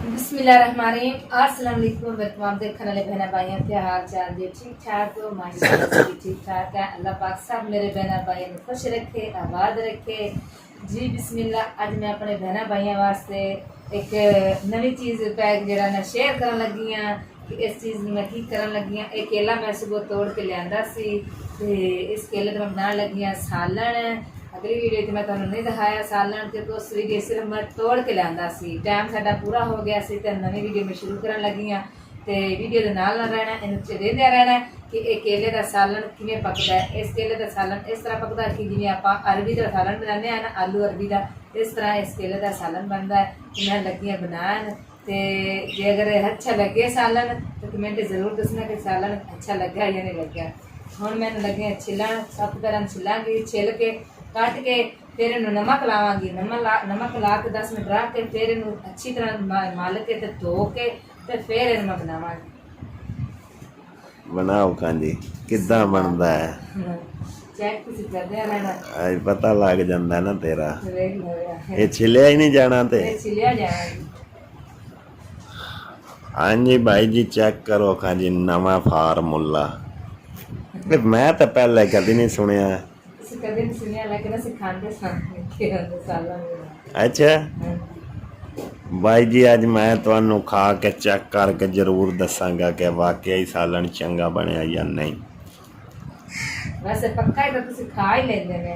बिस्मिल्लाहिर्रहमानिर्रहीम। अस्सलाम वालेकुम। तमाम देखने वाले बहन भाइयों क्या हाल चाल जी? ठीक ठाक हो? माशाल्लाह सभी ठीक ठाक है। अल्लाह पाक सब मेरे बहन भाइयों को खुश रखे, आबाद रखे जी। बिस्मिल्लाह। अज मैं अपने बहन भाइयों वास्ते एक नवी चीज़ पैक जरा ना शेयर करन लगी हाँ कि इस चीज़ मैं की करन लगी हाँ। एक केला मैं सुबह तोड़ के लिया सी ते इस केले तो मैं बनाने लगी हाँ सालन। अगली वीडियो मैं तुहानू नहीं दिखाया सालन के, तो उस वीडियो सिर्फ मैं तोड़ के लिया सी। टाइम साडा पूरा हो गया सी ते नवी वीडियो में शुरू करन लगी हाँ। तो वीडियो के नाल रहना, इन देंदे रहना कि एक केले का सालन किवें पकदा है। इस केले का सालन इस तरह पकदा है कि जिवें आपां अरबी का सालन बनाने हैं ना, आलू अरबी का, इस तरह इस केले का सालन बनता है। तो मैं लगी हाँ बनान। तो जे अगर अच्छा लगे सालन तो कमेंट जरूर दसना कि सालन अच्छा लगा या नहीं लगा। हुण मैंने लगे छिलन, सब तरह छिलांगी, छिल के कट के फिर इन्हू नमक लावांगी। नमक ला के 10 मिनट रख के फिर इन्हू अच्छी तरह मल के ते धो के ते फिर इन्हू मैं बनावांगी। बनाओ कांजी किद्दां बनदा है चेक तुसीं करदे रहना, आज पता लग जांदा ना तेरा। वेख लो यार, ये छिलिया ही नहीं जाना ते। ये छिलिया जाएगी। हाँ जी भाई जी चेक करो कांजी नवा फार्मूला। मैं तो पहले कभी नहीं सुनिया। तुसीं कदे नहीं सुनिया, लेकिन असीं खांदे सन के होंदे सालन में। अच्छा भाई जी अज मैं तुहानू खा के चेक करके जरूर दसांगा कि वाकई सालन चंगा बनया या नहीं। वैसे पक्का ही तो तुसीं खा ही लेंदे ने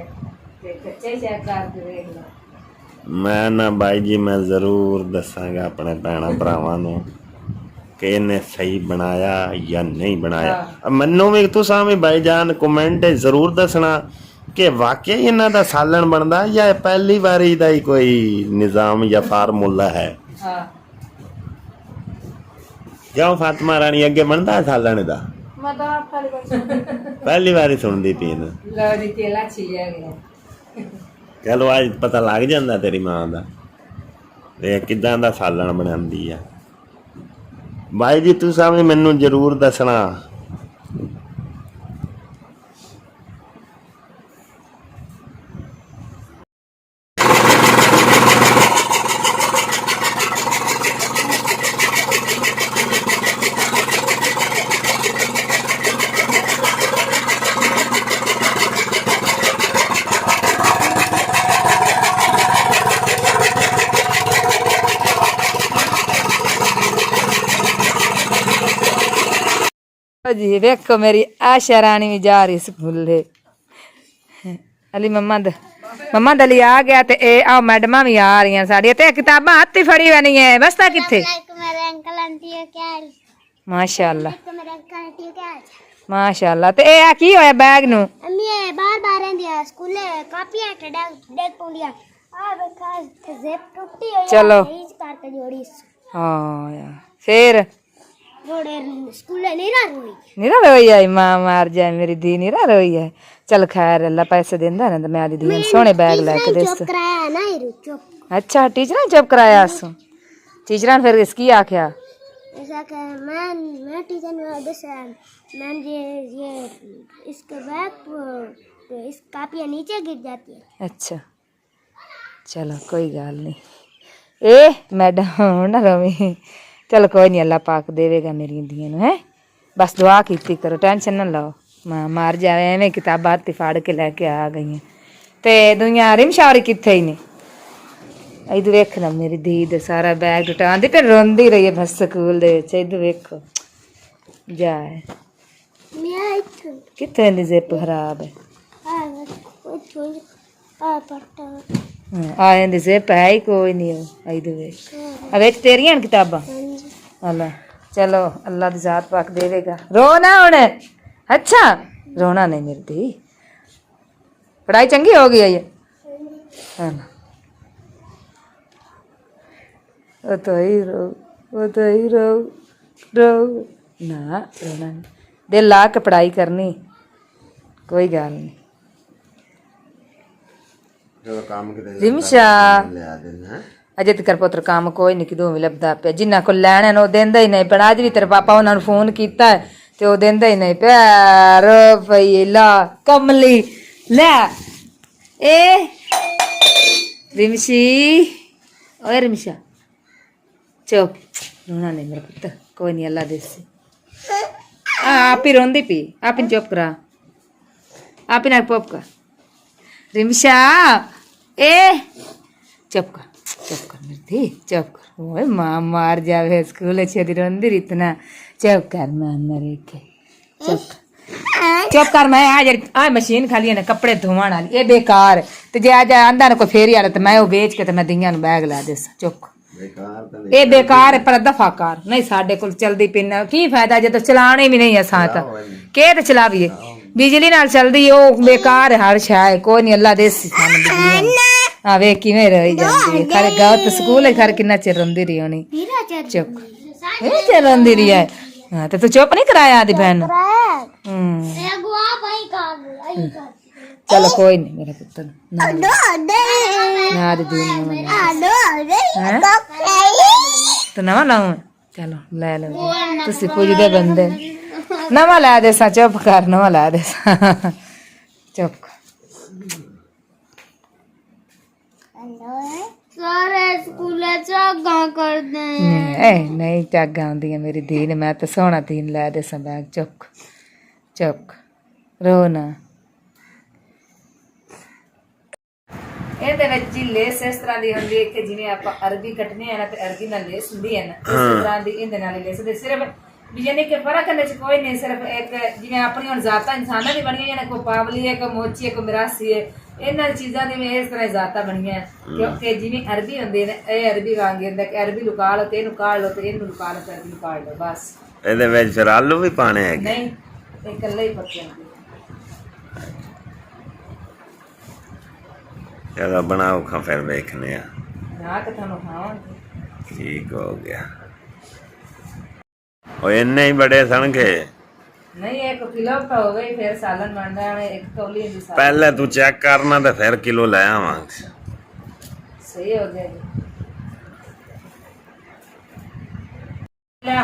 ते कच्चा ही चेक करके देख लो। मैं ना भाई जी मैं जरूर दसांगा अपने भैन भरावां नू कि इन्हें सही बनाया या नहीं बनाया। मन्नू भी तुसां भी भाईजान कमेंट जरूर दसना कि वाकई इन्हां दा सालन बनदा या पहली बारी दा ही कोई निज़ाम या फार्मूला है। क्यों फातिमा रानी अगे बनदा है सालन दा? मैं तो आप पहली बारी सुनदी पी न। लो जी केला छिलिया गया। चलो आज पता लग जांदा तेरी मां दा ते किदां दा सालन बनांदी है। भाई जी तुसां भी मैनू जरूर दसना। जी देखो मेरी आशा रानी भी जा रही स्कूले। अली मम्मा दली आ गया ते ए आओ मैडमा भी आ रही हैं साड़ी ते किताबां हत्थ ही फड़ी बनी है। बस्ता किथे? माशाअल्लाह माशाअल्लाह। ते ए की होया बैग नु? अम्मी बार-बार आंदिया स्कूले कापियां ते डेग पौंदिया आ बेका जिप टूटी होई चलो रीच करके जोड़ी। हां यार फिर जोड़े स्कूले नहीं रोई आई मां मार जाए मेरी दी नहीं रोई है। चल खैर अल्लाह पैसे देंदा ना तो मैं आदी दी सोने बैग लेके दे। चुप कराया ना चुप। अच्छा टीचर ने चुप कराया सो? टीचर ने फिर इसकी आख्या ऐसा कि मैं टीचर ने दसा मैम ये इसके बैग इस कापियां नीचे गिर जाती है। अच्छा चलो कोई गल नहीं। ए मैडम ना रोवी। चल कोई नहीं अल्लाह पाक देवेगा मेरी दियां नूं है। बस दुआ कीती करो, टेंशन ना लो। मां मार जाए एवें किताबां हत्थ फाड़ के लैके आ गई ते दुनिया रिमशावरी किथे ही नहीं। इधर वेखना मेरी धी दे सारा बैग टुटांदी पे रोंदी रही है बस स्कूल दे विच। इधर वेखो जाए किथे दी जिप खराब है। आए दी जिप है ही कोई नहीं। इधर वेख विच तेरियां किताबां। अल्लाह चलो अल्लाह दी जात पाक देवेगा। रो ना हुण। अच्छा रोना नहीं मेरी धी, पढ़ाई चंगी हो गई है। वो तो ही रो ना रोना नहीं। दिल ला के पढ़ाई करनी कोई गल नहीं। रिमशा अजे तक पुत्र काम कोई नहीं किदों भी लभदा पिया। जिन्ना को लैना वो देंदा ही नहीं। पर अज भी तेरे पापा उन्होंने फोन किया ते वो देंदा ही नहीं पिया। रो पई ला कमली ले ए रिमशी ओए रिमशा चुप रोना नहीं मेरा पुत्र, कोई नहीं अल्लाह देसी। आप ही रोंदी पी, आप ही चुप करा, आप ही ना पप का रिमशा ए चुप कर मेरी धी, चुप कर। ओए मां मार जावे स्कूल छेदी रोंदी रही इतना। चुप कर मां मरे के, चुप कर। मैं आ मशीन खाली है ना कपड़े धोवन वाली, ये बेकार ते जे आज आंदा ना कोई फेरी वाला ते मैं वो बेच के ते मैं दियां बैग ला देस। चुप ये बेकार है पर दफा कर नहीं साडे कोल चलदी पिन की फायदा जे तो चलाने भी नहीं असां ता के ते चलावीए बिजली नाल चलदी ओ बेकार है हर शय। कोई नहीं अल्लाह देसी सान बिजली आ वे किवें रही जांदी है। खरे गाँव तो स्कूल है खरे किन्ना चिर रंदी रही होनी। चुप ए चिर रंदी रही है। हां तो तू चुप नहीं कराया आदी बहन। चलो कोई नहीं मेरे पुत्र ना तो नवा लाऊं। चलो ले लो तुसी पुजदे बंदे नवा ला दे सा। चुप कर नवा ला दे सा। चुप सारे स्कूल झागा कर दे नहीं झागा आंदियां मेरी धी ने। मैं तो सोहना तीन ला दे सा बैग। चुप चुप रो ना। ਇਹਦੇ ਵਿੱਚ ਹੀ ਲੇਸ ਇਸ ਤਰ੍ਹਾਂ ਦੀ ਹੁੰਦੀ ਹੈ ਕਿ ਜਿਵੇਂ ਆਪਾਂ ਅਰਬੀ ਕੱਟਨੇ ਆ ਨਾ ਤੇ ਅਰਬੀ ਨਾਲ ਲੇਸ ਹੁੰਦੀ ਹੈ ਨਾ ਇਸ ਤਰ੍ਹਾਂ ਦੀ ਇਹਦੇ ਨਾਲ ਹੀ ਲੇਸ ਹੁੰਦੀ। ਸਿਰਫ ਵੀ ਯਾਨੀ ਕਿ ਫਰਕ ਇਹਦੇ ਚ ਕੋਈ ਨਹੀਂ, ਸਿਰਫ ਇੱਕ ਜਿਵੇਂ ਆਪਣੀ ਹੁਣ ਜ਼ਾਤਾਂ ਇਨਸਾਨਾਂ ਦੀ ਬਣੀਆਂ ਨੇ, ਕੋਈ ਪਾਵਲੀ ਹੈ, ਕੋਈ ਮੋਚੀ ਹੈ, ਕੋਈ ਮਿਰਾਸੀ ਹੈ। ਇਹਨਾਂ ਚੀਜ਼ਾਂ ਦੀ ਇਸ ਤਰ੍ਹਾਂ ਜ਼ਾਤਾਂ ਬਣੀਆਂ ਕਿਉਂਕਿ ਜਿਵੇਂ ਅਰਬੀ ਹੁੰਦੀ ਨੇ ਇਹ ਅਰਬੀ ਵਾਂਗ ਹੁੰਦਾ ਕਿ ਅਰਬੀ ਲੁਕਾ ਲਓ ਤੇ ਇਹਨੂੰ ਕਾੜ ਲਓ ਤੇ ਇਹਨੂੰ ਲੁਕਾ ਲਓ ਤੇ ਅਰਬੀ ਲੁਕਾ ਲਓ ਬਸ। ਇਹਦੇ ਵਿੱਚ ਫਿਰ ਆਲੂ ਵੀ ਪਾਣੇ ਹੈਗੇ? ਨਹੀਂ ਇਹ ਇਕੱਲੇ ਹੀ ਪੱਕੇ ਹੁੰਦੇ। चलो बनाओ खा फिर देखने ठीक हो गया। और इन्ने ही बड़े सन के नहीं एक किलो का हो गई फिर सालन बनना है एक तौली दी सालन। पहले तू चेक करना तो फिर किलो ले आवांगे। सही हो गया जी।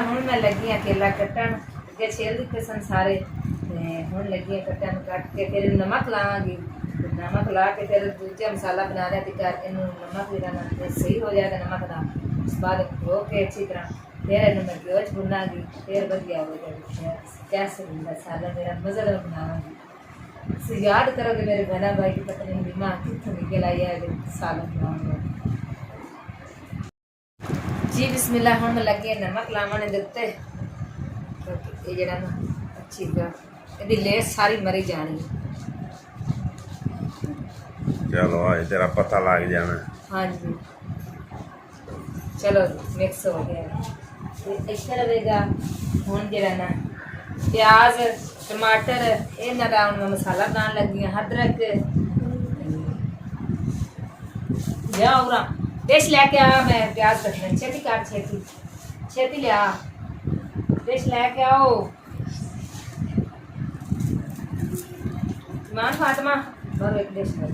हुन मैं लगी अकेला कटन के छेल दिते सन सारे हुन लगी कटन कट के फिर नमक लावांगी। नमक ला के फिर दूसरा मसाला बना रहा टिका इन नमक भी डालना फिर सही हो जाएगा नमक ना। उस बाद धो के अच्छी तरह फिर इन मैं घ्यो च भुनागी फिर बढ़िया हो जाएगा। कैसे बनता साला मेरा मज़ेदार बनाऊंगी। याद करोगे मेरे बहना भाई की पता नहीं दिमाग कितने निकल आई है सालन बनाऊंगा जी। बिस्मिल्लाह हुन मैं लगे नमक लावने दिते क्योंकि ये जरा ना अच्छी तरह ਇਹਦੀ लेस सारी मरी जानी। चलो आज तेरा पता लग जाना। हाँ जी चलो मिक्स हो गया इस रहेगा। हूँ जरा ना प्याज टमाटर इन्हों का हूँ मसाला बनाने लगी अदरक लिया उरा डिश लैके आ। मैं प्याज कटना छेती कर छेती छेती लिया डिश लैके आओ। मान फातिमा भरो एक डिश में।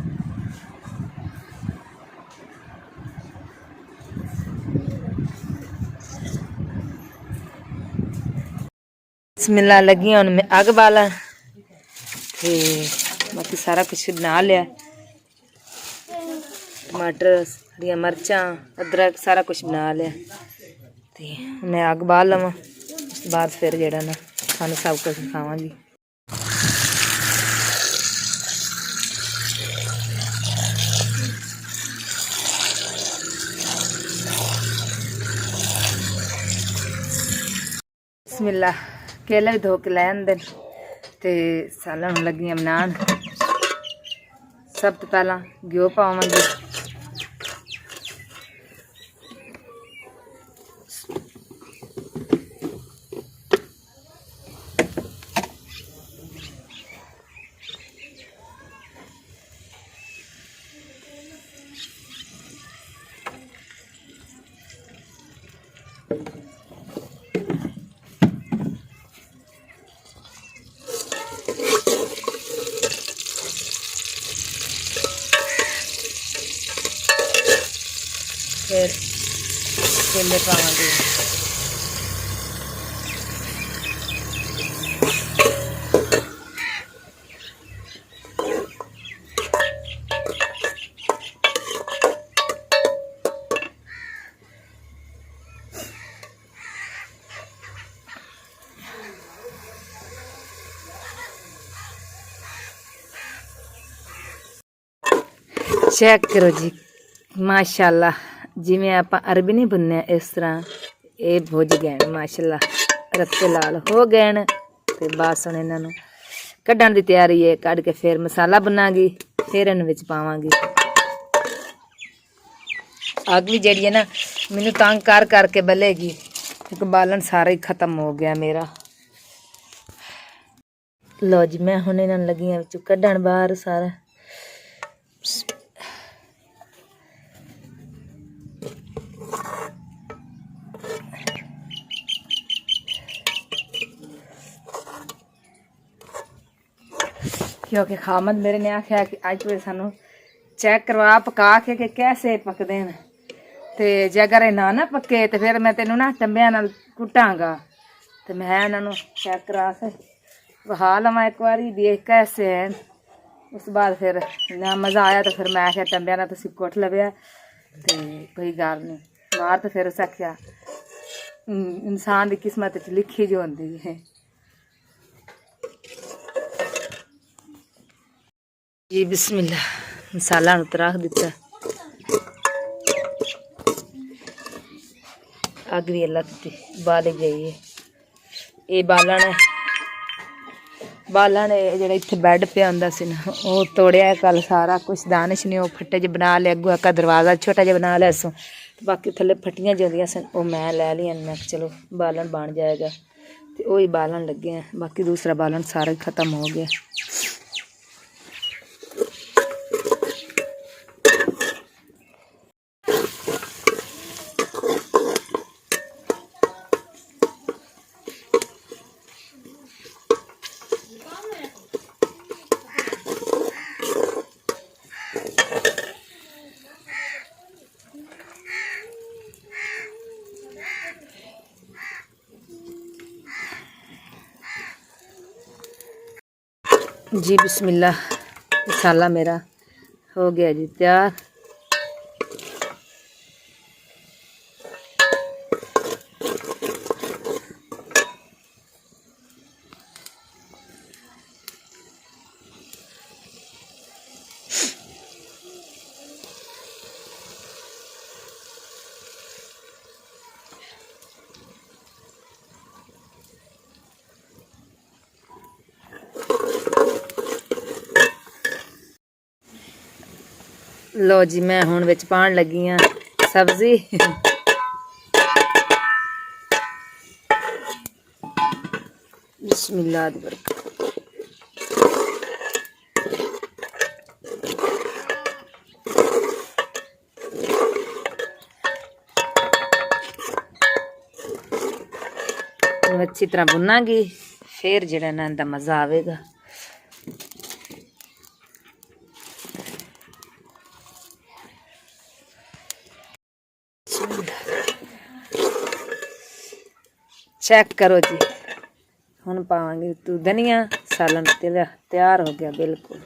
बिस्मिल्लाह लगी हूँ मैं अग बाला ते बाकी सारा कुछ बना लिया। टमाटर हरिया मरचा अदरक सारा कुछ बना लिया ते मैं अग बाल लवां उस बाद फिर जेड़ा ना थानू सब कुछ खावांगी। बिस्मिल्लाह केले भी धो के लै आंदे ते सालन लगियां बनान। सब तो पहला घ्यो पावांगी फिर केले पावांगे। ਚੈੱਕ ਕਰੋ ਜੀ ਮਾਸ਼ਾਅੱਲਾ ਜਿਵੇਂ ਆਪਾਂ ਅਰਬੀ ਨਹੀਂ ਬੁੰਨਿਆ ਇਸ ਤਰ੍ਹਾਂ ਇਹ ਭੁੱਜ ਗਏ ਨੇ ਮਾਸ਼ਾਅੱਲਾ ਰੱਤੇ ਲਾਲ ਹੋ ਗਏ ਨੇ ਤੇ ਬਸ ਹੁਣ ਇਹਨਾਂ ਨੂੰ ਕੱਢਣ ਦੀ ਤਿਆਰੀ ਹੈ ਕੱਢ ਕੇ ਫਿਰ ਮਸਾਲਾ ਬਣਾਂਗੀ ਫਿਰ ਇਹਨਾਂ ਵਿੱਚ ਪਾਵਾਂਗੀ ਅੱਗ ਵੀ ਜਿਹੜੀ ਹੈ ਨਾ ਮੈਨੂੰ ਤੰਗ ਕਰ ਕਰਕੇ ਬਲੇਗੀ ਇੱਕ ਬਾਲਣ ਸਾਰਾ ਹੀ ਖਤਮ ਹੋ ਗਿਆ ਮੇਰਾ ਲੋ ਜੀ ਮੈਂ ਹੁਣ ਇਹਨਾਂ ਨੂੰ ਲੱਗੀਆਂ ਵਿੱਚੋਂ ਕੱਢਣ ਬਾਹਰ ਸਾਰਾ क्योंकि खामद मेरे ने आख्या कि अज तो सानू चेक करवा पका के कैसे पकते हैं तो जे अगर ना ना पके तो फिर मैं तेनों ना टंबिया नाल कुटांगा तो मैं इन्होंने चेक करा के बहा लवा एक बारी देख कैसे हैं उस बाद फिर ना मज़ा आया तो फिर मैं आख्या टंबिया ना तुसीं कुट लवेआ तो कोई गल नहीं मार तो फिर उस आख्या इंसान की किस्मत च लिखी जो होंदी है जी बिस्मिल्लाह मसाला रख दिता अग भी अल्लाह बाल गई है ये बालन जेड़ा इत्थे बैड पे आंदा सी ना वो तोड़िया कल सारा कुछ दानिश ने वो फट्टे ज बना लिया अगू का दरवाज़ा छोटा जहा बना लिया सो बाकी थल्ले फट्टियां जो सन वो मैं लै लिया मैं चलो बालन बन जाएगा तो वही बालन लगे हैं बाकी दूसरा बालन सारा खत्म हो गया जी बिस्मिल्लाह मसाला मेरा हो गया जी तैयार लो जी मैं हुण विच पाण लगी हाँ सब्जी बिस्मिल्लाह दी बरकत अच्छी तरह भुनांगी फिर जेड़ा ना इहदा मज़ा आवेगा चेक करो जी हुण पावांगे तू धनिया सालन तैयार हो गया बिल्कुल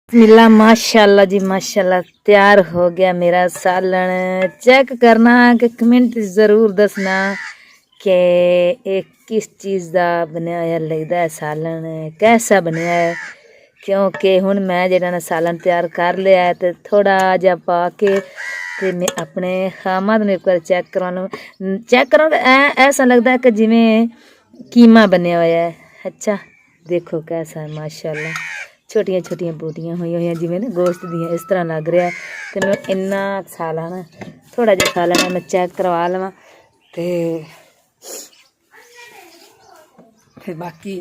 बिस्मिल्लाह माशाल्लाह जी माशाल्लाह तैयार हो गया मेरा सालन चेक करना कि कमेंट ज़रूर दसना कि एक किस चीज़ का बनया होया लगता है सालन कैसा बनया है क्योंकि हुण मैं जेड़ा ना सालन तैयार कर लिया है तो थोड़ा जा पा के ते मैं अपने खामद ने एक बार चेक करा तो ऐसा लगता है कि जिमें कीमा बनया होया है अच्छा देखो कैसा है माशाल्लाह छोटिया छोटिया बूटियां हुई जिमें ना गोश्त दियाँ इस तरह लग रहा है तो मैं इन्ना खा ला ना थोड़ा जिहा खा लेना मैं चेक करवा लवां ते फिर बाकी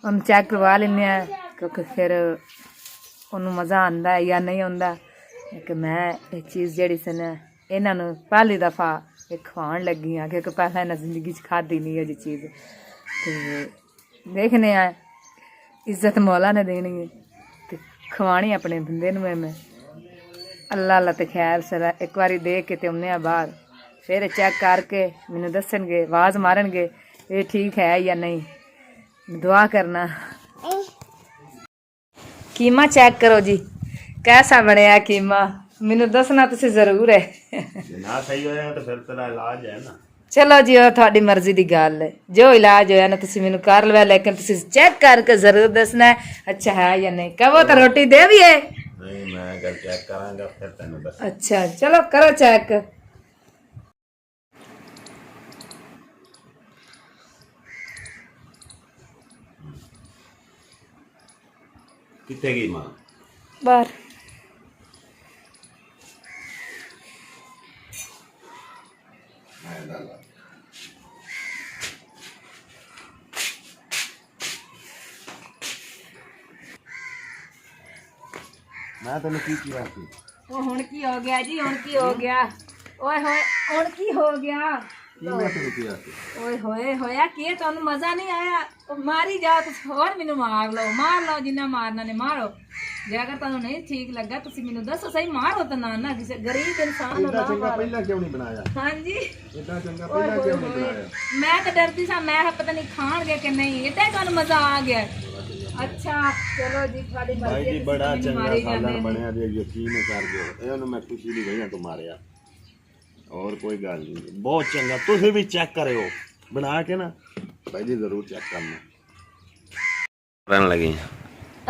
हम चेक करवा लेने क्योंकि फिर उन्होंने मज़ा आता है या नहीं आता कि मैं एक चीज़ जी सन इन्हों पहली दफ़ा एक खवान लगी हाँ क्योंकि पहला इन्हें जिंदगी खाधी नहीं है जी चीज़ तो देखने इज्जत मौला ने देनी है तो खवानी अपने बंदे मैं अल्लाह अल्लाह तो खैर सरा एक बारी दे के ते उन्हें बाहर ਫਿਰ ਚੈੱਕ ਕਰਕੇ ਮੈਨੂੰ ਦੱਸਣਗੇ, ਆਵਾਜ਼ ਮਾਰਨਗੇ ਇਹ ਠੀਕ ਹੈ ਜਾਂ ਨਹੀਂ। ਦੁਆ ਕਰਨਾ। कीमा चेक करो जी, कैसा बनया कीमा, मैनू दसना तुसी जरूर है। ना सही होया तो फिर तेरा इलाज है ना। चलो जी, वो थोड़ी मर्जी की गल है, जो इलाज होया ना तुसी मैनू कर लिया, लेकिन तुसी चेक करके जरूर दसना है अच्छा है या नहीं। कहो तो रोटी दे भी है। नहीं, मैं अगर चेक करांगा फिर तेनू दस। अच्छा चलो करो चेक। कितने की मां? बाहर। मैं तेन की किया सी? ਉਹ ਹੁਣ ਕੀ ਹੋ ਗਿਆ ਜੀ, ਹੁਣ ਕੀ ਹੋ ਗਿਆ, ਓਏ ਹੋਏ ਹੁਣ ਕੀ ਹੋ ਗਿਆ, की मैं तेन किया सी? ਓਏ ਹੋਏ ਹੋਇਆ ਕੀ ਤੁਹਾਨੂੰ ਮਜ਼ਾ ਨਹੀਂ ਆਇਆ? ਉਹ ਮਾਰੀ ਜਾਓ ਤੁਸੀਂ, ਹੋਰ ਮੈਨੂੰ ਮਾਰ ਲਓ ਜਿੰਨਾ ਮਾਰਨਾ ਨੇ ਮਾਰੋ। ਜੇ ਅਗਰ ਤੁਹਾਨੂੰ ਨਹੀਂ ਠੀਕ ਲੱਗਾ ਤੁਸੀਂ ਮੈਨੂੰ ਦੱਸੋ ਸਹੀ, ਮਾਰੋ ਤਾਂ ਨਾ ਕਿਸੇ ਗਰੀਬ ਇਨਸਾਨ ਨੂੰ ਨਾ ਮਾਰੋ। पहला क्यों नहीं बनाया? ਹਾਂਜੀ इतना चंगा पहला क्यों नहीं बनाया? ਮੈਂ ਤਾਂ ਡਰਦੀ ਸਾਂ, ਮੈਂ ਕਿਹਾ ਪਤਾ ਨਹੀਂ ਖਾਣਗੇ ਕਿ ਨਹੀਂ, ਇੱਦਾਂ ਤੁਹਾਨੂੰ ਮਜ਼ਾ ਆ ਗਿਆ। ਅੱਛਾ ਚਲੋ ਜੀ, ਤੁਹਾਡੀ भाई ਮਰਜ਼ੀ जी है, बड़ा ਤੁਸੀਂ ਮੈਨੂੰ चंगा ਮਾਰੀ सालन ਜਾਂਦੇ। बनया जी, यकीन कर दो ਇਹਨੂੰ ਮੈਂ ਖੁਸ਼ੀ ਦੀ ਵਜ੍ਹਾ ਤੋਂ ਮਾਰਿਆ, और कोई गल नहीं। बहुत चंगा, ਤੁਸੀਂ ਵੀ ਚੈੱਕ ਕਰਿਓ ਬਣਾ ਕੇ ਨਾ ਭਾਈ ਜੀ, ਜ਼ਰੂਰ ਚੈੱਕ ਕਰਨਾ। ਕਰਨ ਲੱਗੇ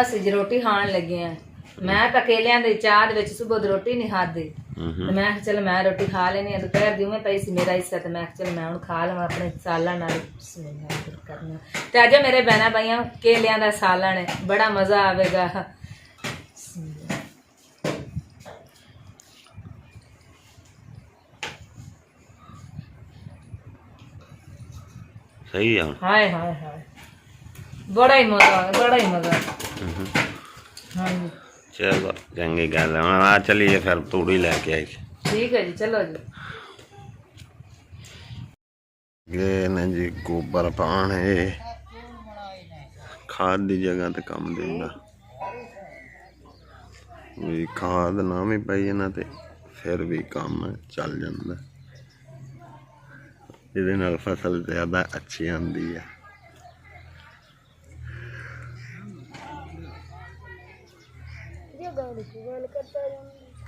ਅਸੀਂ ਜੀ ਰੋਟੀ ਖਾਣ ਲੱਗੇ ਆ। ਮੈਂ ਤਾਂ ਕੇਲਿਆਂ ਦੇ ਚਾਹ ਦੇ ਵਿੱਚ ਸਵੇਰ ਦੀ ਰੋਟੀ ਨਹੀਂ ਖਾਧੀ, ਤੇ ਮੈਂ ਕਿਹਾ ਚਲ ਮੈਂ ਰੋਟੀ ਖਾ ਲੈਣੀ ਆ। ਦੁਪਹਿਰ ਦੀ ਉਵੇਂ ਪਈ ਸੀ ਮੇਰਾ ਹਿੱਸਾ, ਤੇ ਮੈਂ ਕਿਹਾ ਚਲ ਮੈਂ ਹੁਣ ਖਾ ਲਵਾਂ ਆਪਣੇ ਸਾਲਾਂ ਨਾਲ। ਬਿਸਮਿਲ੍ਲਾਹ ਕਰਨਾ। ਤੇ ਅੱਜ ਮੇਰੇ ਭੈਣਾਂ ਭਾਈਆਂ ਕੇਲਿਆਂ ਦਾ ਸਾਲਣ ਹੈ, ਬੜਾ ਮਜ਼ਾ ਆਵੇਗਾ। सही है। हाय हाय हाय, बड़ा ही मजा, बड़ा ही मजा। हाँ जी चलो चंगी गल है। आ चलिए फिर तूड़ी लेके आई। ठीक है जी, चलो जी। ये न जी गोबर पान है, खाद की जगह ते काम देगा भी, खाद ना भी पाई ना ते फिर भी काम चल जाता, ਇਹਦੇ ਨਾਲ फसल ज़्यादा अच्छी आती है।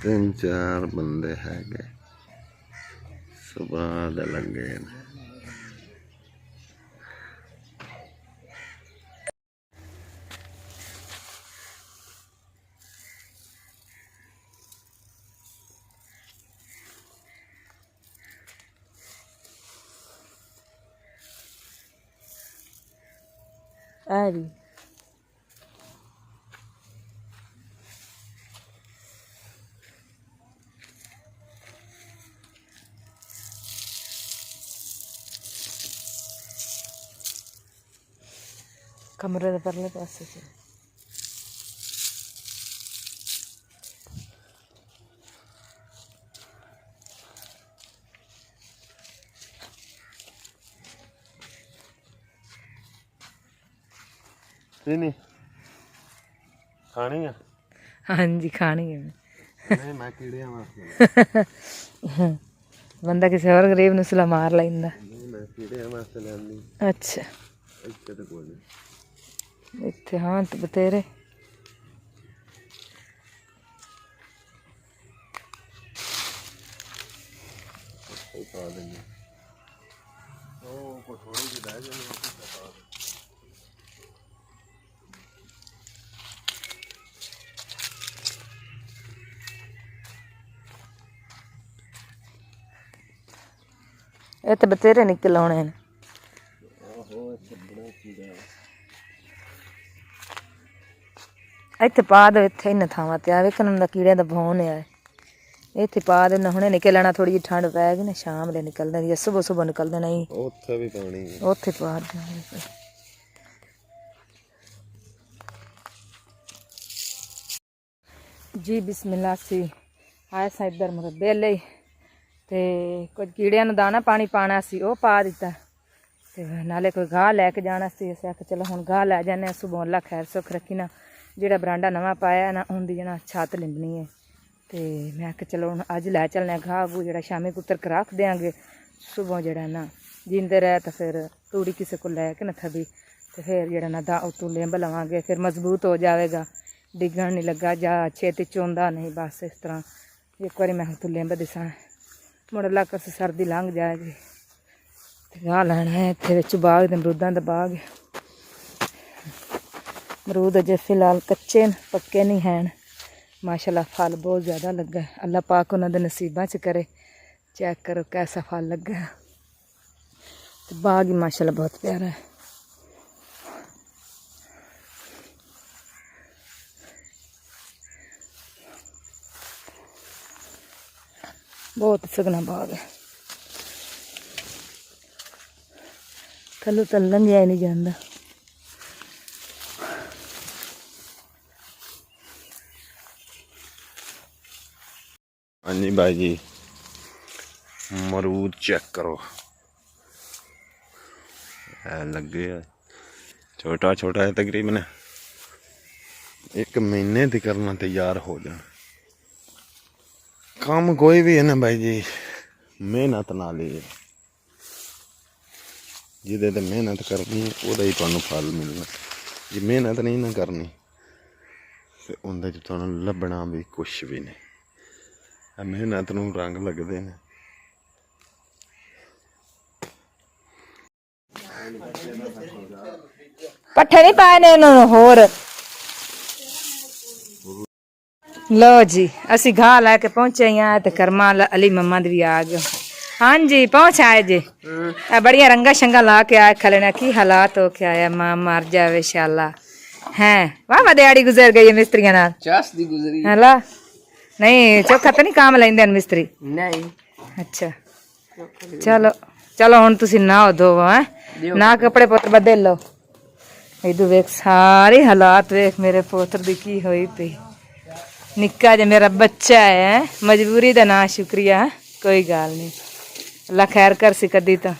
तीन चार बंदे है सुबह दे लगे ने। अरे कमरे दे परले पासे से नहीं खानी है। हाँ जी खानी है। नहीं मैं कीड़े वास्ते बंदा किसी और गरीब ਨੂੰ ਸਲਾ ਮਾਰ ਲੈਂਦਾ। नहीं मैं कीड़े वास्ते लेनी। अच्छा ਇੱਥੇ ਤੇ ਕੋਈ ਨਹੀਂ। ਇੱਥੇ ਹਾਂ ਤੇ ਬਤੇਰੇ। ਪਾ ਦੇਣੀ ਉਹ ਕੋ ਥੋੜੀ ਜਿਹੀ ਰਹਿ ਜਾਣੀ ਉਹ ਪਾ ਦੇ। ਇਹ ਤੇ ਬਤੇਰੇ ਨਿਕਲ ਆਉਣੇ ਨੇ। ਇੱਥੇ ਪਾ ਦੋ, ਇੱਥੇ ਇਹਨਾਂ ਥਾਵਾਂ ਤੇ ਆ ਵੇਖਣ ਦਾ ਕੀੜਿਆਂ ਦਾ ਭੌਣ ਆ। ਇੱਥੇ ਪਾ ਦੇਣਾ, ਹੁਣੇ ਨਿਕਲ ਆਣਾ, ਥੋੜੀ ਜਿਹੀ ਠੰਡ ਪੈ ਗਈ ਨਾ ਸ਼ਾਮ ਲੇ ਨਿਕਲਦਾ ਜਾਂ ਸੁਬਹ ਨਿਕਲਦਾ ਨਹੀਂ। ਉੱਥੇ ਵੀ ਪਾਣੀ ਹੈ, ਉੱਥੇ ਪਾ ਦੇ। ਜੀ ਬਿਸਮਿਲ੍ਲਾ ਸੀ ਆਇਆ ਸਾ ਇੱਧਰ ਮੁਰੱਬੇ ਲਈ, ਤੇ ਕੁਝ ਕੀੜਿਆਂ ਨੂੰ ਦਾਣਾ ਪਾਣੀ ਪਾਣਾ ਸੀ, ਉਹ ਪਾ ਦਿੱਤਾ, ਤੇ ਨਾਲੇ ਕੋਈ ਗਾਹ ਲੈ ਕੇ ਜਾਣਾ ਸੀ। ਅਸੀਂ ਆਖਿਆ ਚਲੋ ਹੁਣ ਗਾਹ ਲੈ ਜਾਂਦੇ ਹਾਂ, ਸੁਬਹ ਅੱਲਾ ਖੈਰ ਸੁੱਖ ਰੱਖੀ ਨਾ। ਜਿਹੜਾ ਬਰਾਂਡਾ ਨਵਾਂ ਪਾਇਆ ਨਾ ਉਹਦੀ ਜਣਾ ਛੱਤ ਲਿੰਬਣੀ ਹੈ, ਤੇ ਮੈਂ ਕਿਹਾ ਚਲੋ ਹੁਣ ਅੱਜ ਲੈ ਚੱਲਨੇ ਘਾਹ ਘੂ ਜਿਹੜਾ ਸ਼ਾਮੀ ਕੁੱਤਰ ਕੇ ਰੱਖ ਦਿਆਂਗੇ ਸੁਬਹ ਜਿਹੜਾ ਨਾ ਜਿੰਦੇ ਰਹਿ ਤਾਂ ਫਿਰ ਤੂੜੀ ਕਿਸੇ ਕੋਲ ਲੈ ਕੇ ਨਾ ਥੱਬੀ ਤੇ ਫਿਰ ਜਿਹੜਾ ਨਾ ਦਾ ਉਤੋਂ ਲਿੰਬ ਲਵਾਂਗੇ ਫਿਰ ਮਜ਼ਬੂਤ ਹੋ ਜਾਵੇਗਾ ਡਿੱਗਣ ਨਹੀਂ ਲੱਗਾ ਜਾਂ ਛੇਤੀ ਚੋਂਦਾ ਨਹੀਂ ਬਸ ਇਸ ਤਰ੍ਹਾਂ ਇੱਕ ਵਾਰੀ ਮੈਂ ਉਤੋਂ ਲਿੰਬ ਦਿਸਾਂ ਮੁੜ ਲੱਕ ਸਰਦੀ ਲੰਘ ਜਾਏਗੀ ਤੇ ਗਾਹ ਲੈਣਾ ਹੈ ਇੱਥੇ ਵਿੱਚ ਬਾਗ ਦੇ ਅਮਰੂਦਾਂ ਦਾ ਬਾਗ ਅਮਰੂਦ ਅਜੇ ਫਿਲਹਾਲ ਕੱਚੇ ਨੇ ਪੱਕੇ ਨਹੀਂ ਹਨ माशाल्लाह फल बहुत ज़्यादा लगा है अल्लाह पाक उन्होंने नसीबा च करे चेक करो कैसा फल लगा है तो बाग ही माशाल्लाह बहुत प्यारा है बहुत सगना बाग है थल्लों तो लंघिया नहीं जाता हाँ जी भाई जी मरूद चेक करो लगे छोटा छोटा है तकरीबन 1 महीने तक करना तैयार हो जाए काम कोई भी है ना भाई जी मेहनत ना ले जिदे ते मेहनत करनी ओदा ही तुहानू फल मिलना जे मेहनत नहीं ना करनी ते उंदे च तुहानू लभना भी कुछ भी नहीं मेहनत नूं रंग लगदे ने पट्ठे नहीं पाए ने उन्होंने होर लो जी असी घाह लैके पहुंचे हैं ते करमा अली मम्मा दी भी आ गए हाँ जी पहुंच आए जी बढ़िया रंगा शंगा ला के आए खले ने की हालात हो के आया मां मर जावे शाला हैं वाह दिहाड़ी गुजर गई है मिस्त्रियों नाल चास दी गुजरी हला नहीं चोखा तो नहीं काम लेंदे मिस्त्री नहीं अच्छा चलो चलो हुण तुसी नहाओ धोवो हैं ना कपड़े पुत्र बदल लो इधर वेख सारे हालात वेख मेरे पुत्र दी की होई पई निक्का जे मेरा बच्चा है मजबूरी दा ना शुक्रिया कोई गल नहीं अल्लाह खैर कर सी कदी तो